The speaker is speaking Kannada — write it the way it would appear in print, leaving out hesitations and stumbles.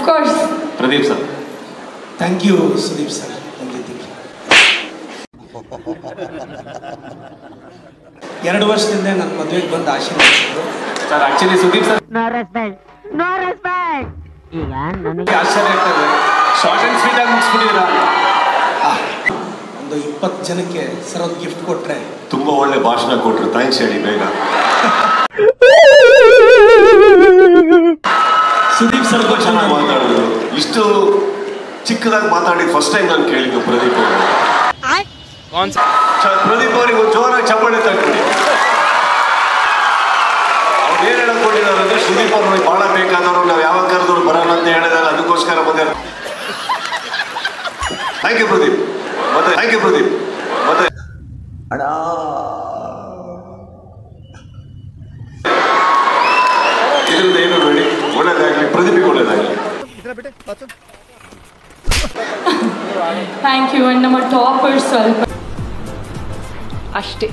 Course. Pradeep sir. Thank you Sudeep sir. ಬಂದಿದ್ದಕ್ಕೆ 2 ವರ್ಷದಿಂದ ನನ್ನ ಮದುವೆಗೆ ಬಂದು ಆಶೀರ್ವದಿಸಿದ್ರು ಸರ್. ಆಕ್ಚುಲಿ ಸುದೀಪ್ ಸರ್ ಈಗ ನನಗೆ ಆಶ್ಚರ್ಯ ಆಗ್ತದೆ, ಶಾರ್ಟ್ ಅಂಡ್ ಸ್ವೀಟ್ ಆಗಿ ಮುಗಿಸ್ಬಿಟ್ಟಿದ್ದೀರಾ. ಒಂದು 20 ಜನಕ್ಕೆ ಸರ್ ಒಂದು ಗಿಫ್ಟ್ ಕೊಟ್ರೆ. ತುಂಬಾ ಒಳ್ಳೆ ಭಾಷಣ ಕೊಟ್ರು, ಥ್ಯಾಂಕ್ಸ್ ಹೇಳಿ ಬೇಗ. ಸುದೀಪ್ ಸರ್ ಚೆನ್ನಾಗಿ ಮಾತಾಡಿದ್ರು. ಇಷ್ಟು ಚಿಕ್ಕದಾಗಿ ಮಾತಾಡಿ ಫಸ್ಟ್ ಟೈಮ್ ನಾನು ಕೇಳಿದ್ದು ಪ್ರದೀಪ್ ಅವರು. ಪ್ರದೀಪ್ ಅವರಿಗೆ ಒಂದು ಜೋರಾಗಿ ಚಪ್ಪಾಳೆ ತಟ್ಬಿಡಿ. ಅವ್ರು ಏನ್ ಹೇಳಕ್ ಕೊಟ್ಟಿದ್ದಾರೆ ಅಂದ್ರೆ ಸುದೀಪ್ ಅವ್ರಿಗೆ ಬಹಳ ಬೇಕಾದವರು, ನಾವು ಯಾವಾಗ ಕರೆದವ್ರು ಬರೋಣ ಅಂತ ಹೇಳಿದಾರೆ, ಅದಕ್ಕೋಸ್ಕರ ಬಂದ. Thank you Pradeep. ಮತ್ತೆ ಥ್ಯಾಂಕ್ ಯು ಪ್ರದೀಪ್. ಮತ್ತೆ ಅಣ್ಣ ಇದರಿಂದ ಏನು ಬೇಡಿ, ಒಳ್ಳೇದಾಗಲಿ, ಪ್ರದೀಪಿಗೆ ಒಳ್ಳೇದಾಗಲಿ. Thank you. ಅಂಡ್ ನಮ್ಮ ಟಾಪರ್ಸ್ ಸ್ವಲ್ಪ ಅಷ್ಟೇ.